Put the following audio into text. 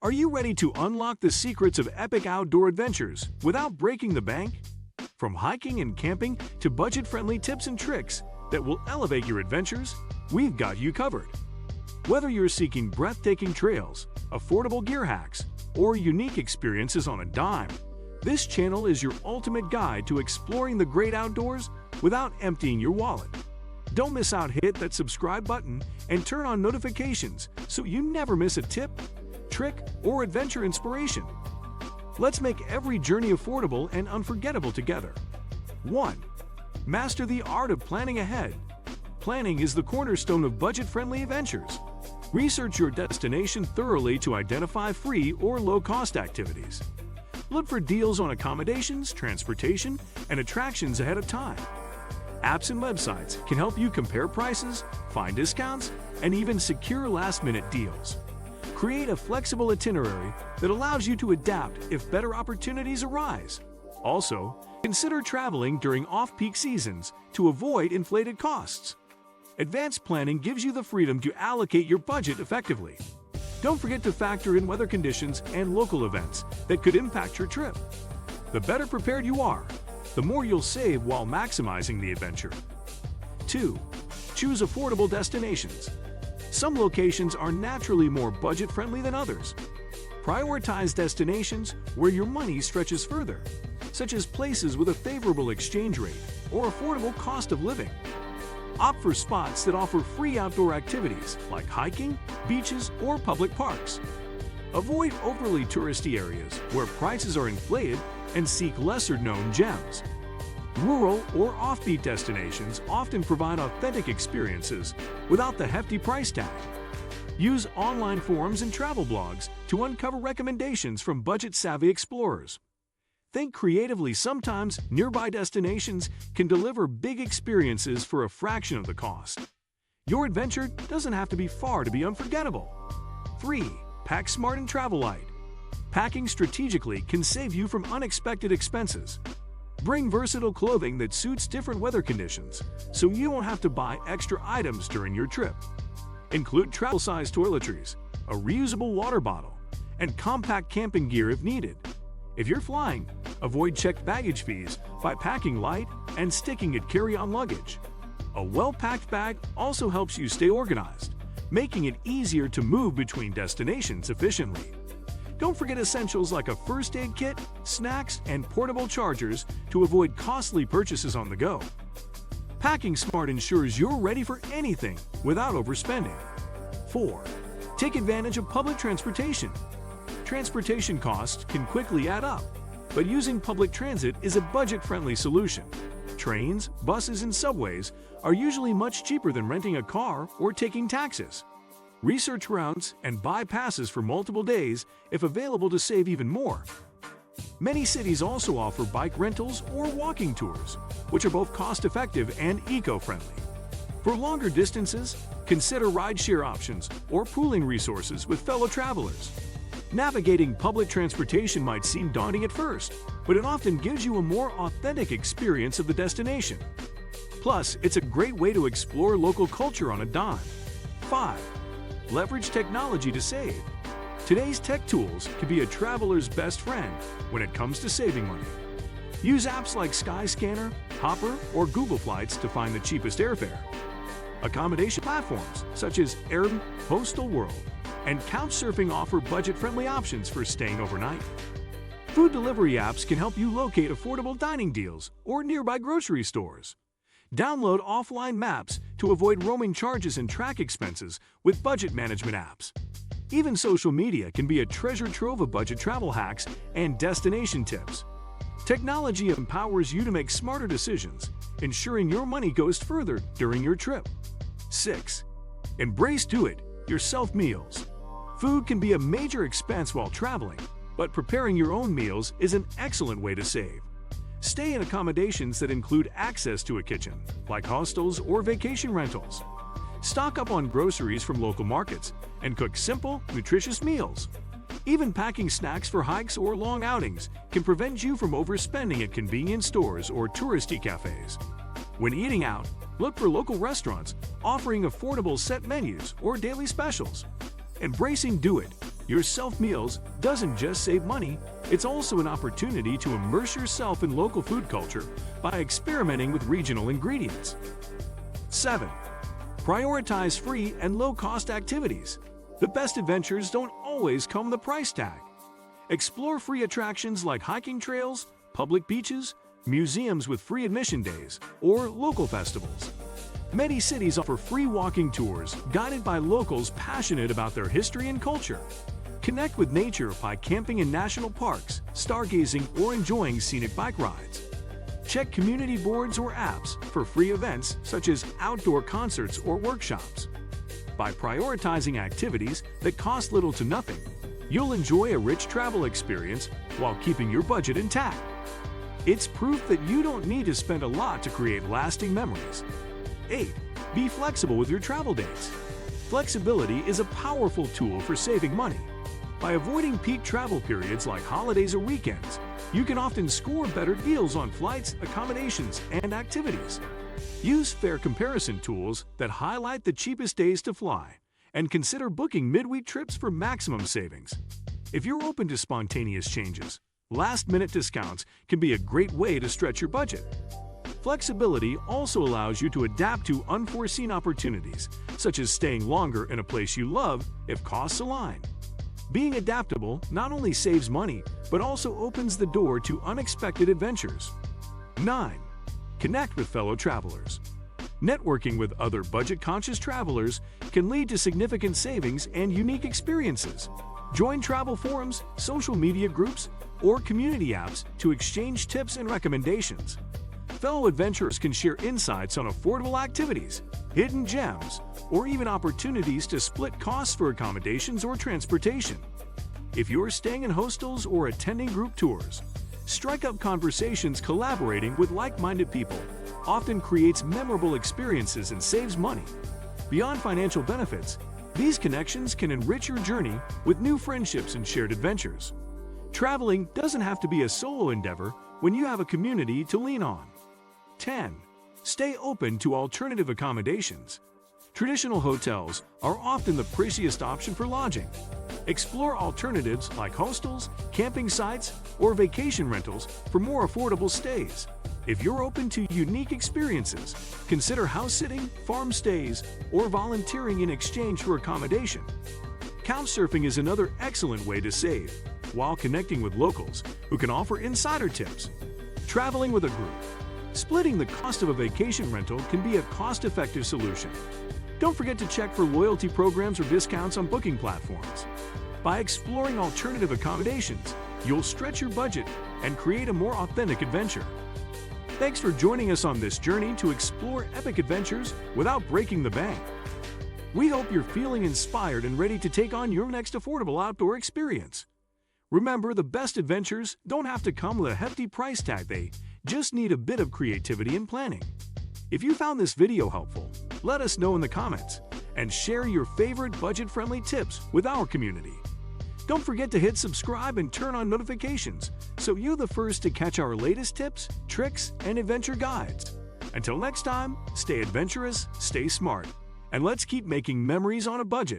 Are you ready to unlock the secrets of epic outdoor adventures without breaking the bank? From hiking and camping to budget-friendly tips and tricks that will elevate your adventures, we've got you covered. Whether you're seeking breathtaking trails, affordable gear hacks, or unique experiences on a dime, this channel is your ultimate guide to exploring the great outdoors without emptying your wallet. Don't miss out, hit that subscribe button and turn on notifications so you never miss a tip, trick, or adventure inspiration. Let's make every journey affordable and unforgettable together. 1. Master the art of planning ahead. Planning is the cornerstone of budget-friendly adventures. Research your destination thoroughly to identify free or low-cost activities. Look for deals on accommodations, transportation, and attractions ahead of time. Apps and websites can help you compare prices, find discounts, and even secure last-minute deals. Create a flexible itinerary that allows you to adapt if better opportunities arise. Also, consider traveling during off-peak seasons to avoid inflated costs. Advanced planning gives you the freedom to allocate your budget effectively. Don't forget to factor in weather conditions and local events that could impact your trip. The better prepared you are, the more you'll save while maximizing the adventure. 2. Choose affordable destinations. Some locations are naturally more budget-friendly than others. Prioritize destinations where your money stretches further, such as places with a favorable exchange rate or affordable cost of living. Opt for spots that offer free outdoor activities like hiking, beaches, or public parks. Avoid overly touristy areas where prices are inflated and seek lesser-known gems. Rural or offbeat destinations often provide authentic experiences without the hefty price tag. Use online forums and travel blogs to uncover recommendations from budget-savvy explorers. Think creatively. Sometimes nearby destinations can deliver big experiences for a fraction of the cost. Your adventure doesn't have to be far to be unforgettable. 3. Pack smart and travel light. Packing strategically can save you from unexpected expenses. Bring versatile clothing that suits different weather conditions, so you won't have to buy extra items during your trip. Include travel-sized toiletries, a reusable water bottle, and compact camping gear if needed. If you're flying, avoid checked baggage fees by packing light and sticking at carry-on luggage. A well-packed bag also helps you stay organized, making it easier to move between destinations efficiently. Don't forget essentials like a first aid kit, snacks, and portable chargers to avoid costly purchases on the go. Packing smart ensures you're ready for anything without overspending. 4. Take advantage of public transportation. Transportation costs can quickly add up, but using public transit is a budget-friendly solution. Trains, buses, and subways are usually much cheaper than renting a car or taking taxis. Research routes and buy passes for multiple days if available to save even more. Many cities also offer bike rentals or walking tours, which are both cost-effective and eco-friendly. For longer distances, consider rideshare options or pooling resources with fellow travelers. Navigating public transportation might seem daunting at first, but it often gives you a more authentic experience of the destination. Plus, it's a great way to explore local culture on a dime. 5. Leverage technology to save. Today's tech tools can be a traveler's best friend when it comes to saving money. Use apps like Skyscanner, Hopper, or Google Flights to find the cheapest airfare. Accommodation platforms such as Airbnb, Postal World, and Couchsurfing offer budget-friendly options for staying overnight. Food delivery apps can help you locate affordable dining deals or nearby grocery stores. Download offline maps to avoid roaming charges and track expenses with budget management apps. Even social media can be a treasure trove of budget travel hacks and destination tips. Technology empowers you to make smarter decisions, ensuring your money goes further during your trip. 6. Embrace do-it-yourself meals. Food can be a major expense while traveling, but preparing your own meals is an excellent way to save. Stay in accommodations that include access to a kitchen, like hostels or vacation rentals. Stock up on groceries from local markets and cook simple, nutritious meals. Even packing snacks for hikes or long outings can prevent you from overspending at convenience stores or touristy cafes. When eating out, look for local restaurants offering affordable set menus or daily specials. Embracing do-it Your self-meals doesn't just save money, it's also an opportunity to immerse yourself in local food culture by experimenting with regional ingredients. 7. Prioritize free and low-cost activities. The best adventures don't always come with a price tag. Explore free attractions like hiking trails, public beaches, museums with free admission days, or local festivals. Many cities offer free walking tours guided by locals passionate about their history and culture. Connect with nature by camping in national parks, stargazing, or enjoying scenic bike rides. Check community boards or apps for free events such as outdoor concerts or workshops. By prioritizing activities that cost little to nothing, you'll enjoy a rich travel experience while keeping your budget intact. It's proof that you don't need to spend a lot to create lasting memories. 8. Be flexible with your travel dates. Flexibility is a powerful tool for saving money. By avoiding peak travel periods like holidays or weekends, you can often score better deals on flights, accommodations, and activities. Use fare comparison tools that highlight the cheapest days to fly, and consider booking midweek trips for maximum savings. If you're open to spontaneous changes, last-minute discounts can be a great way to stretch your budget. Flexibility also allows you to adapt to unforeseen opportunities, such as staying longer in a place you love if costs align. Being adaptable not only saves money, but also opens the door to unexpected adventures. 9. Connect with fellow travelers. Networking with other budget-conscious travelers can lead to significant savings and unique experiences. Join travel forums, social media groups, or community apps to exchange tips and recommendations. Fellow adventurers can share insights on affordable activities, hidden gems, or even opportunities to split costs for accommodations or transportation. If you're staying in hostels or attending group tours, strike up conversations collaborating with like-minded people often creates memorable experiences and saves money. Beyond financial benefits, these connections can enrich your journey with new friendships and shared adventures. Traveling doesn't have to be a solo endeavor when you have a community to lean on. 10. Stay open to alternative accommodations. Traditional hotels are often the priciest option for lodging. Explore alternatives like hostels, camping sites, or vacation rentals for more affordable stays. If you're open to unique experiences, consider house sitting, farm stays, or volunteering in exchange for accommodation. Couchsurfing is another excellent way to save, while connecting with locals who can offer insider tips. Traveling with a group. Splitting the cost of a vacation rental can be a cost-effective solution. Don't forget to check for loyalty programs or discounts on booking platforms. By exploring alternative accommodations, you'll stretch your budget and create a more authentic adventure. Thanks for joining us on this journey to explore epic adventures without breaking the bank. We hope you're feeling inspired and ready to take on your next affordable outdoor experience. Remember, the best adventures don't have to come with a hefty price tag. They just need a bit of creativity and planning. If you found this video helpful, let us know in the comments and share your favorite budget-friendly tips with our community. Don't forget to hit subscribe and turn on notifications so you're the first to catch our latest tips, tricks, and adventure guides. Until next time, stay adventurous, stay smart, and let's keep making memories on a budget.